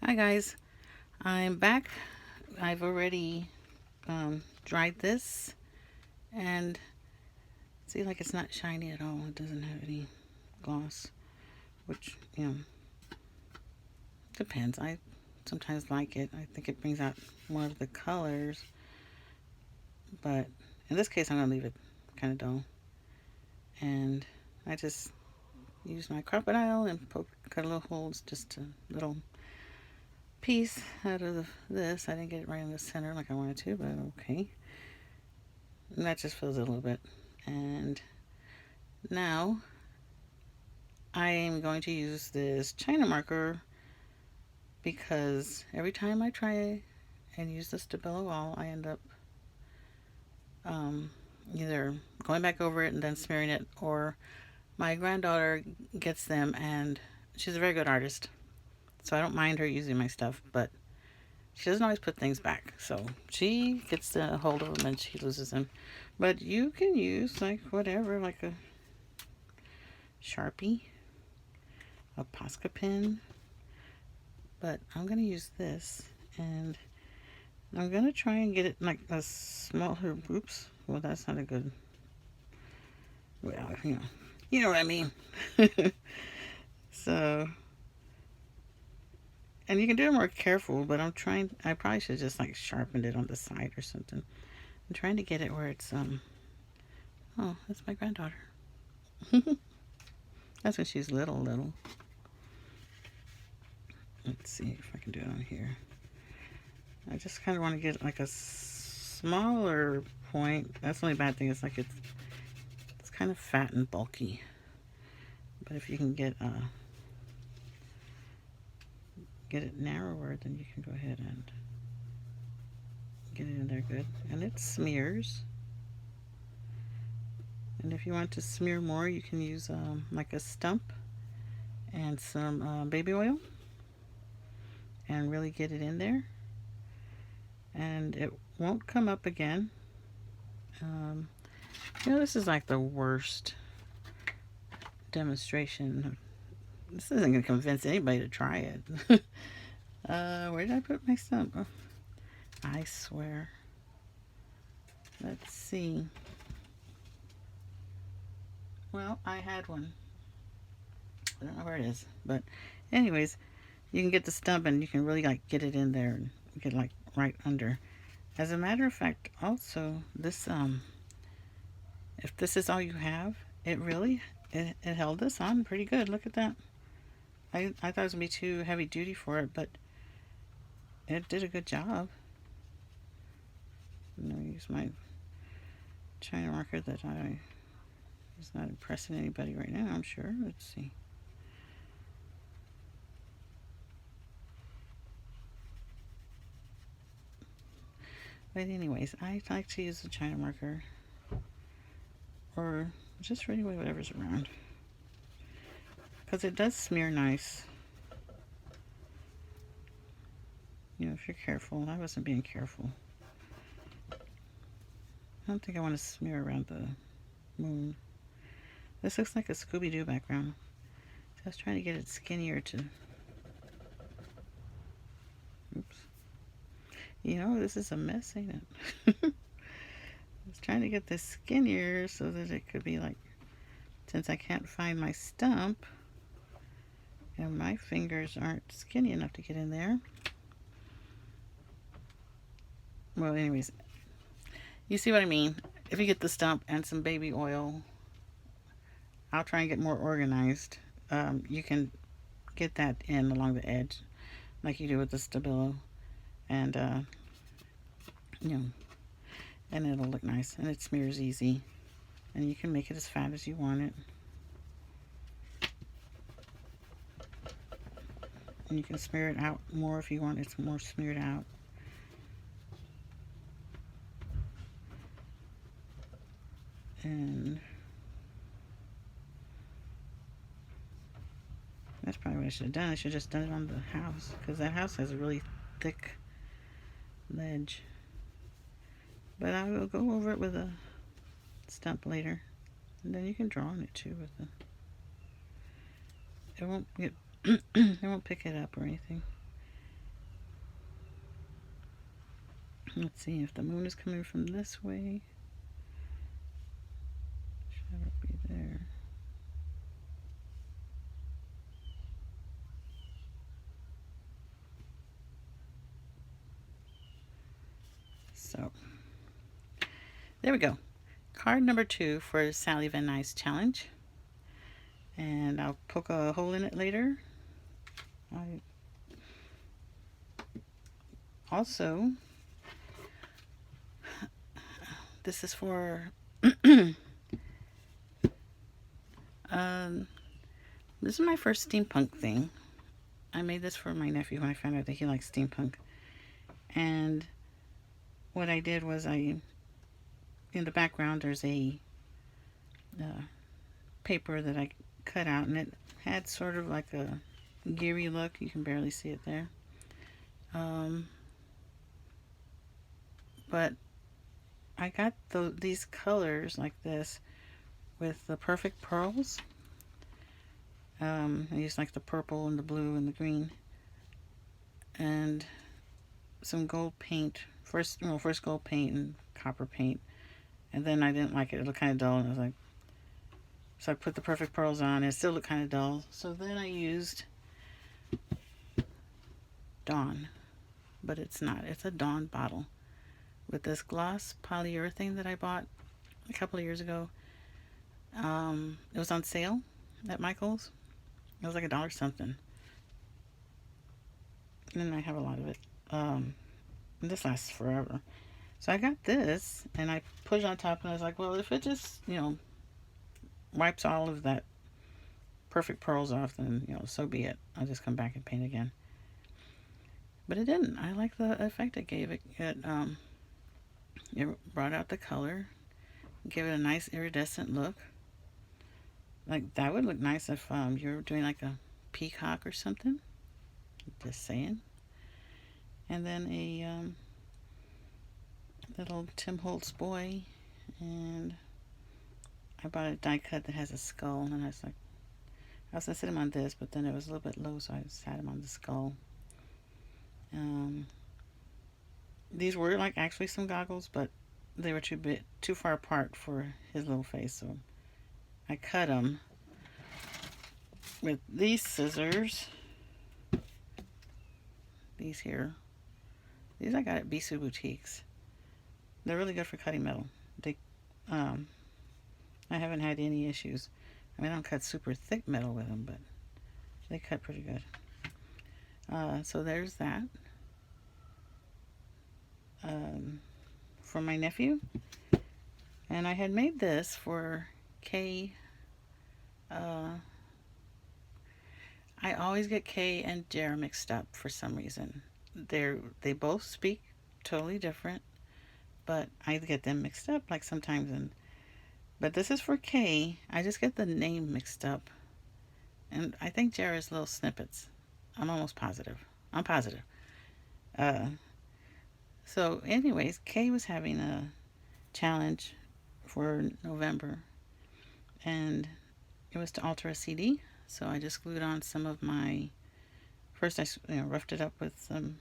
Hi guys, I'm back. I've already dried this and see, like, it's not shiny at all. It doesn't have any gloss, which, depends. I sometimes like it. I think it brings out more of the colors, but in this case I'm going to leave it kind of dull. And I just use my crocodile and cut little holes, just a little piece out of this. I didn't get it right in the center like I wanted to, but okay. And that just fills it a little bit. And now I am going to use this China marker because every time I try and use the Stabilo wall, I end up um, either going back over it and then smearing it, or my granddaughter gets them and she's a very good artist. So I don't mind her using my stuff, but she doesn't always put things back. So she gets a hold of them and she loses them. But you can use like whatever, like a Sharpie, a Posca pen. But I'm going to use this, and I'm going to try and get it like a smaller, oops, well that's not a good, well, you know what I mean. So, and you can do it more careful, but I probably should just like sharpened it on the side or something. I'm trying to get it where it's, oh, that's my granddaughter. That's when she's little. Let's see if I can do it on here. I just kind of want to get like a smaller point. That's the only bad thing is like it's kind of fat and bulky. But if you can get it narrower, then you can go ahead and get it in there good. And it smears. And if you want to smear more, you can use like a stump and some baby oil and really get it in there. And it won't come up again. This is like the worst demonstration. This isn't going to convince anybody to try it. Where did I put my stump? Oh, I swear. Let's see. Well, I had one. I don't know where it is. But anyways, you can get the stump and you can really like get it in there and get like right under. As a matter of fact, also this if this is all you have, it held this on pretty good. Look at that. I thought it was gonna be too heavy duty for it, but it did a good job. I'm gonna use my China marker that I is not impressing anybody right now, I'm sure. Let's see. But anyways, I like to use the China marker or just really whatever's around, because it does smear nice. If you're careful. I wasn't being careful. I don't think I want to smear around the moon. This looks like a Scooby-Doo background. So I was trying to get it skinnier to... Oops. This is a mess, ain't it? I was trying to get this skinnier so that it could be like... Since I can't find my stump, and my fingers aren't skinny enough to get in there. Well, anyways, you see what I mean. If you get the stump and some baby oil, I'll try and get more organized. You can get that in along the edge like you do with the Stabilo, and and it'll look nice, and it smears easy, and you can make it as fat as you want it, and you can smear it out more if you want it more smeared out. And that's probably what I should have done. I should have just done it on the house, because that house has a really thick ledge. But I will go over it with a stump later, and then you can draw on it too with the... It won't get it won't pick it up or anything. Let's see if the moon is coming from this way. Should it be there? So, there we go. Card number 2 for Sally Van Nice challenge. And I'll poke a hole in it later. I also, this is for this is my first steampunk thing. I made this for my nephew when I found out that he likes steampunk. And what I did was in the background there's a paper that I cut out, and it had sort of like a geary look. You can barely see it there. But I got these colors like this with the perfect pearls. I used like the purple and the blue and the green, and some gold paint. First gold paint and copper paint, and then I didn't like it. It looked kind of dull, and I was like, so I put the perfect pearls on, and it still looked kind of dull. So then I used Dawn, but it's not. It's a Dawn bottle with this gloss polyurethane that I bought a couple of years ago. It was on sale at Michael's. It was like $1 something. And then I have a lot of it. This lasts forever. So I got this, and I put it on top, and I was like, well, if it just, wipes all of that perfect pearls off, then, so be it. I'll just come back and paint again. But it didn't. I like the effect it gave. It brought out the color, gave it a nice iridescent look. Like, that would look nice if you're doing like a peacock or something. Just saying. And then a little Tim Holtz boy, and I bought a die cut that has a skull, and I was like, I was gonna sit him on this, but then it was a little bit low, so I sat him on the skull. These were like actually some goggles, but they were too far apart for his little face, so I cut them with these scissors. These here. These I got at Bisou Boutiques. They're really good for cutting metal. I haven't had any issues. I mean, I don't cut super thick metal with them, but they cut pretty good. So there's that. For my nephew. And I had made this for Kay. I always get Kay and Jara mixed up for some reason. They both speak totally different, but I get them mixed up like sometimes. But this is for Kay. I just get the name mixed up, and I think Jara's little snippets. I'm almost positive. I'm positive. So anyways, Kay was having a challenge for November, and it was to alter a CD. So I just glued on some of my, first I roughed it up with some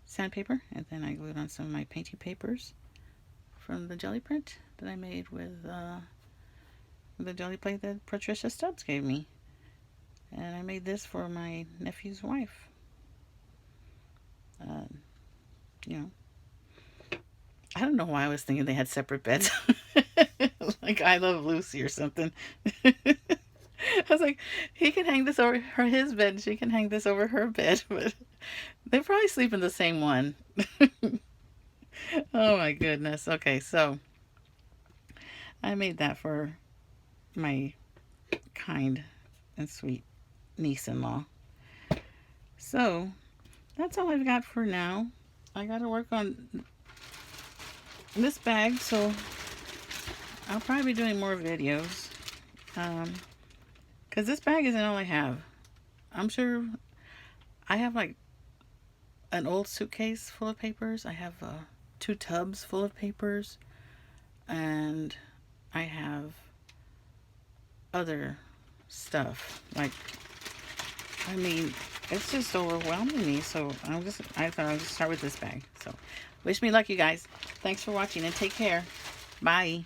sandpaper, and then I glued on some of my painting papers from the jelly print that I made with the jelly plate that Patricia Stubbs gave me. And I made this for my nephew's wife. I don't know why I was thinking they had separate beds. Like I Love Lucy or something. I was like, he can hang this over his bed, and she can hang this over her bed, but they probably sleep in the same one. Oh my goodness. Okay, so I made that for my kind and sweet niece-in-law. So that's all I've got for now. I got to work on this bag, so I'll probably be doing more videos. Because this bag isn't all I have. I'm sure I have like an old suitcase full of papers. I have 2 tubs full of papers. And I have other stuff. Like, I mean, it's just overwhelming me. So I thought I'll just start with this bag. So wish me luck, you guys. Thanks for watching and take care. Bye.